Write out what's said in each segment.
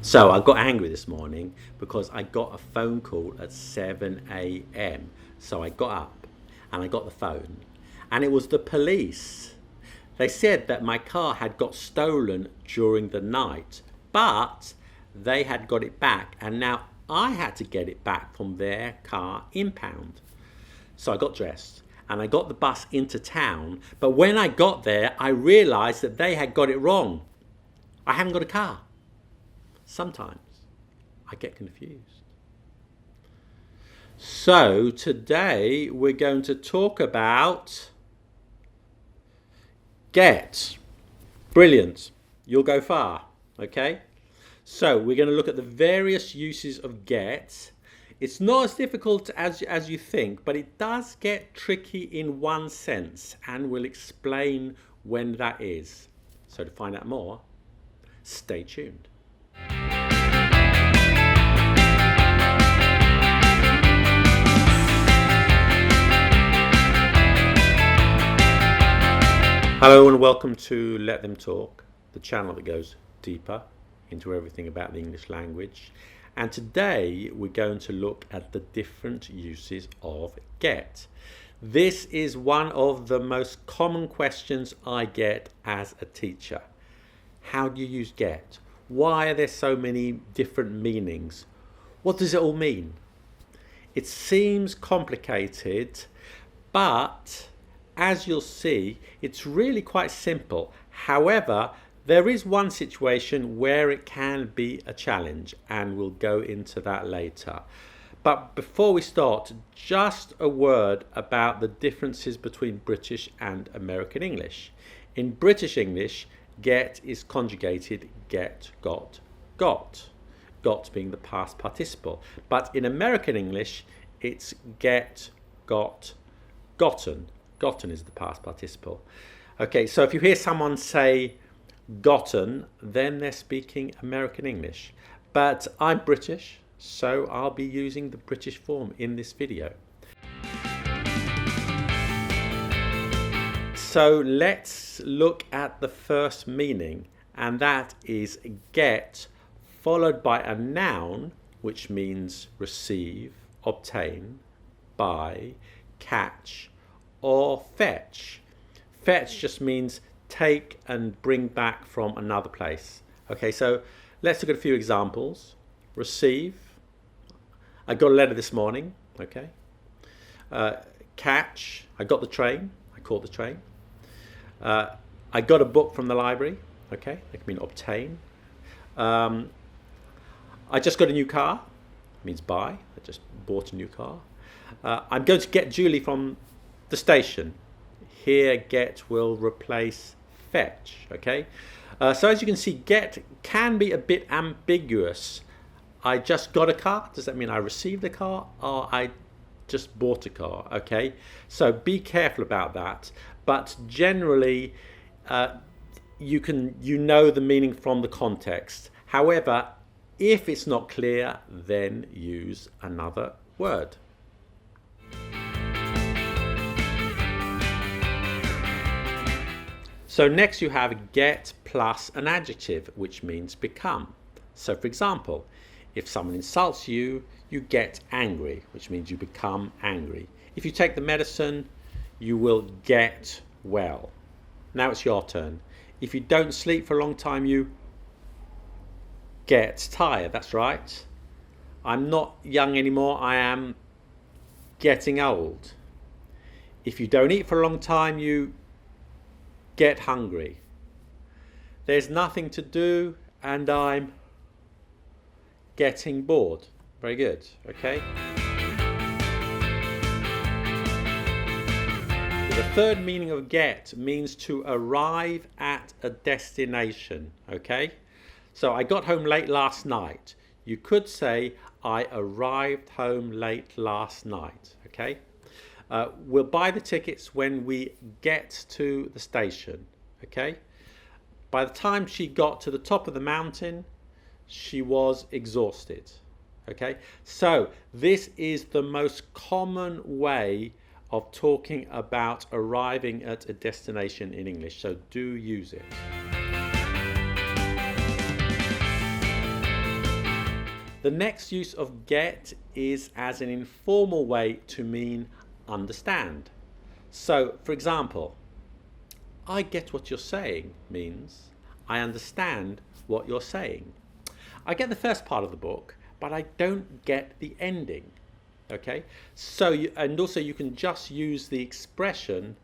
So I got angry this morning because I got a phone call at 7 a.m. So I got up and I got the phone, and it was the police. They said that my car had got stolen during the night, but they had got it back, and now I had to get it back from their car impound. So I got dressed and I got the bus into town, but when I got there, I realised that they had got it wrong. I haven't got a car. Sometimes I get confused. So today we're going to talk about get. Brilliant. You'll go far. Okay? So we're going to look at the various uses of get. It's not as difficult as you think, but it does get tricky in one sense, and we'll explain when that is. So to find out more, stay tuned. Hello and welcome to Let Them Talk, the channel that goes deeper into everything about the English language. And today we're going to look at the different uses of get. This is one of the most common questions I get as a teacher. How do you use get? Why are there so many different meanings? What does it all mean? It seems complicated, but as you'll see, it's really quite simple. However, there is one situation where it can be a challenge, and we'll go into that later. But before we start, just a word about the differences between British and American English. In British English, get is conjugated get, got, got. Got being the past participle. But in American English, it's get, got, gotten. Gotten is the past participle. Okay, so if you hear someone say gotten, then they're speaking American English. But I'm British, so I'll be using the British form in this video. So let's look at the first meaning, and that is get followed by a noun, which means receive, obtain, buy, catch, or fetch. Fetch just means take and bring back from another place. Okay, so let's look at a few examples. Receive. I got a letter this morning. Okay. Catch. I got the train. I caught the train. I got a book from the library. Okay, that can mean obtain. I just got a new car. It means buy. I just bought a new car. I'm going to get Julie from the station. Here get will replace fetch. Okay, so as you can see, get can be a bit ambiguous. I just got a car. Does that mean I received a car, or I just bought a car? Okay, so be careful about that. But generally, you know the meaning from the context. However, if it's not clear, then use another word. So next you have get plus an adjective, which means become. So for example, if someone insults you, you get angry, which means you become angry. If you take the medicine, you will get well. Now it's your turn. If you don't sleep for a long time, you get tired. That's right. I'm not young anymore, I am getting old. If you don't eat for a long time, you get hungry. There's nothing to do and I'm getting bored. Very good. Okay. The third meaning of get means to arrive at a destination. Okay. So I got home late last night. You could say I arrived home late last night. Okay. We'll buy the tickets when we get to the station. Okay. By the time she got to the top of the mountain, she was exhausted. Okay. So this is the most common way of talking about arriving at a destination in English. So do use it. The next use of get is as an informal way to mean understand. So, for example, I get what you're saying means I understand what you're saying. I get the first part of the book, but I don't get the ending. Okay? So, and also you can just use the expression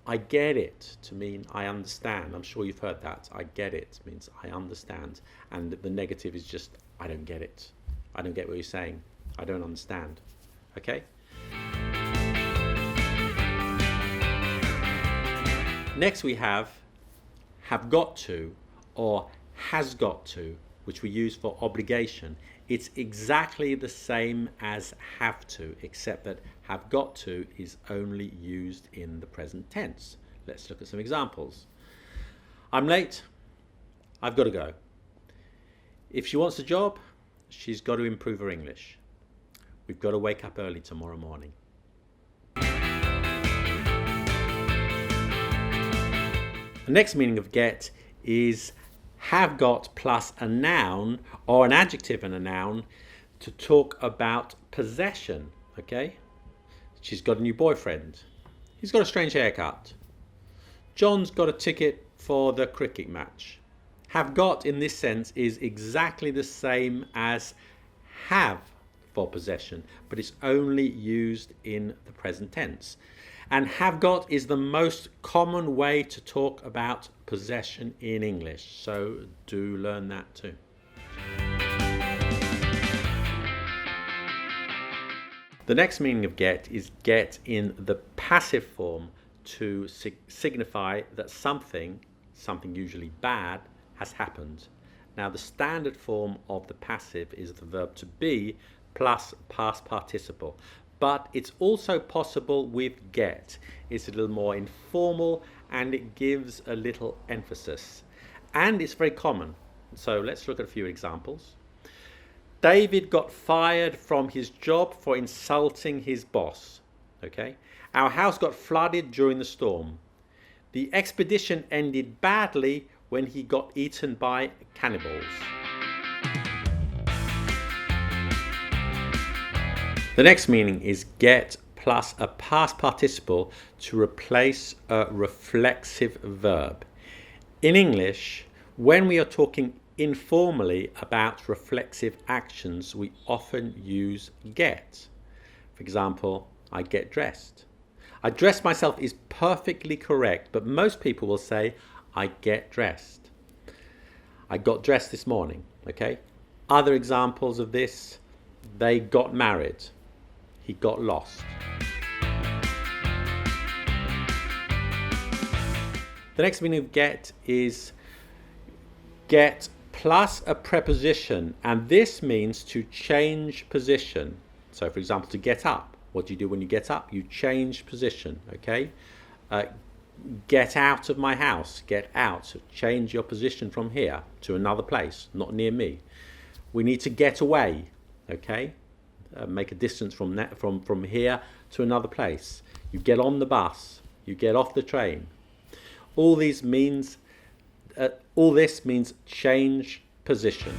I get it to mean I understand. I'm sure you've heard that. I get it means I understand. And the negative is just I don't get it. I don't get what you're saying. I don't understand. Okay? Next we have got to or has got to, which we use for obligation. It's exactly the same as have to, except that have got to is only used in the present tense. Let's look at some examples. I'm late. I've got to go. If she wants a job, she's got to improve her English. We've got to wake up early tomorrow morning. The next meaning of get is have got plus a noun or an adjective and a noun to talk about possession. Okay? She's got a new boyfriend. He's got a strange haircut. John's got a ticket for the cricket match. Have got in this sense is exactly the same as have for possession, but it's only used in the present tense. And have got is the most common way to talk about possession in English, so do learn that too. The next meaning of get is get in the passive form to signify that something usually bad, has happened. Now the standard form of the passive is the verb to be plus past participle. But it's also possible with get. It's a little more informal and it gives a little emphasis. And it's very common. So let's look at a few examples. David got fired from his job for insulting his boss. Okay. Our house got flooded during the storm. The expedition ended badly when he got eaten by cannibals. The next meaning is get plus a past participle to replace a reflexive verb. In English, when we are talking informally about reflexive actions, we often use get. For example, I get dressed. I dress myself is perfectly correct, but most people will say I get dressed. I got dressed this morning, okay? Other examples of this, they got married. He got lost. The next meaning of get is get plus a preposition, and this means to change position. So for example, to get up. What do you do when you get up? You change position, okay? Get out of my house. Get out. Change your position from here to another place, not near me. We need to get away, okay? Make a distance from here to another place. You get on the bus. You get off the train. All this means change position.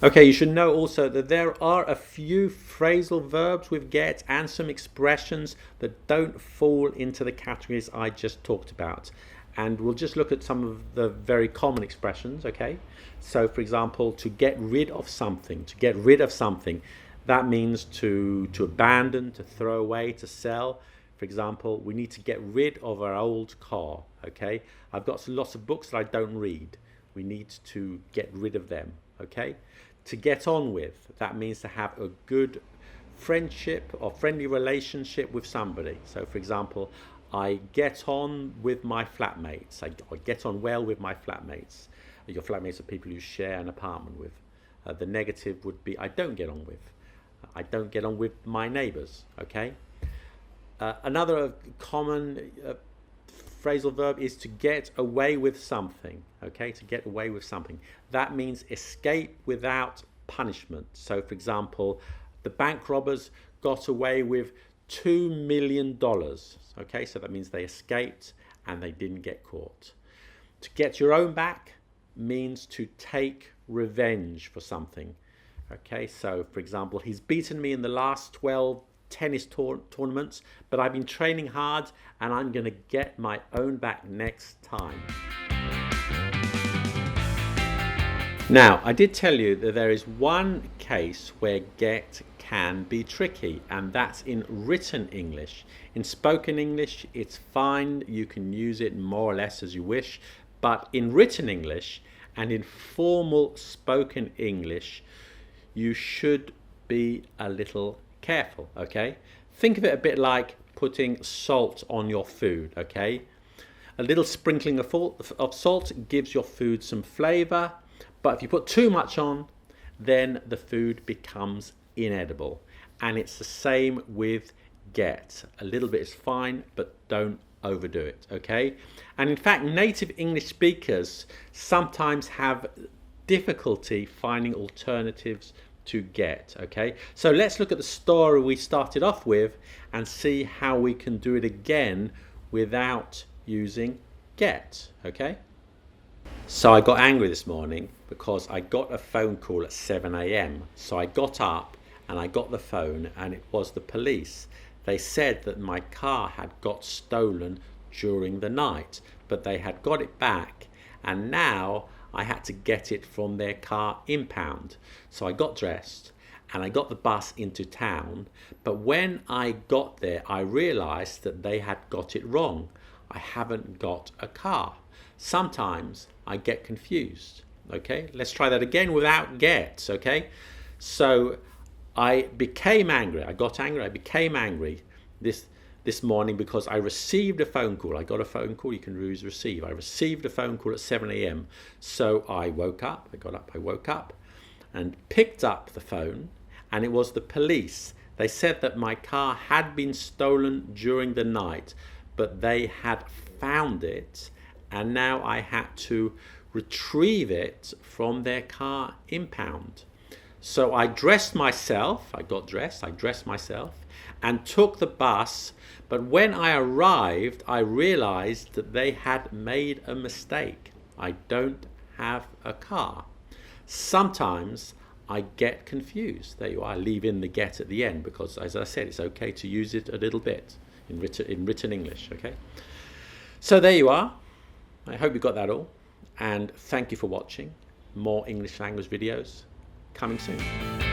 Okay, you should know also that there are a few phrasal verbs with get and some expressions that don't fall into the categories I just talked about. And we'll just look at some of the very common expressions, okay? So, for example, to get rid of something. To get rid of something, that means to abandon, to throw away, to sell. For example, we need to get rid of our old car, okay? I've got lots of books that I don't read. We need to get rid of them, okay? To get on with, that means to have a good friendship or friendly relationship with somebody. So, for example, I get on with my flatmates. I get on well with my flatmates. Your flatmates are people you share an apartment with. The negative would be I don't get on with. I don't get on with my neighbours, okay? Another common phrasal verb is to get away with something, okay? To get away with something. That means escape without punishment. So, for example, the bank robbers got away with $2 million, okay? So that means they escaped and they didn't get caught. To get your own back, means to take revenge for something. Okay, so for example, he's beaten me in the last 12 tennis tournaments, but I've been training hard and I'm going to get my own back next time. Now, I did tell you that there is one case where get can be tricky, and that's in written English. In spoken English, it's fine. You can use it more or less as you wish. But in written English and in formal spoken English, you should be a little careful, okay? Think of it a bit like putting salt on your food, okay? A little sprinkling of salt gives your food some flavor, but if you put too much on, then the food becomes inedible. And it's the same with get. A little bit is fine, but don't overdo it, okay? And in fact, native English speakers sometimes have difficulty finding alternatives to get, okay? So let's look at the story we started off with and see how we can do it again without using get, okay? So I got angry this morning because I got a phone call at 7 a.m. So I got up and I got the phone, and it was the police. They said that my car had got stolen during the night, but they had got it back, and now I had to get it from their car impound. So I got dressed and I got the bus into town, but when I got there I realized that they had got it wrong. I haven't got a car. Sometimes I get confused, okay? Let's try that again without get, okay? So I became angry. I got angry. I became angry this morning because I received a phone call. I got a phone call. You can use receive. I received a phone call at 7 a.m. So I woke up. I got up. I woke up and picked up the phone, and it was the police. They said that my car had been stolen during the night, but they had found it, and now I had to retrieve it from their car impound. So I dressed myself, I got dressed, I dressed myself and took the bus, but when I arrived I realized that they had made a mistake. I don't have a car. Sometimes I get confused. There you are. I leave in the get at the end because, as I said, it's okay to use it a little bit in written English, okay? So there you are. I hope you got that all, and thank you for watching. More English language videos coming soon.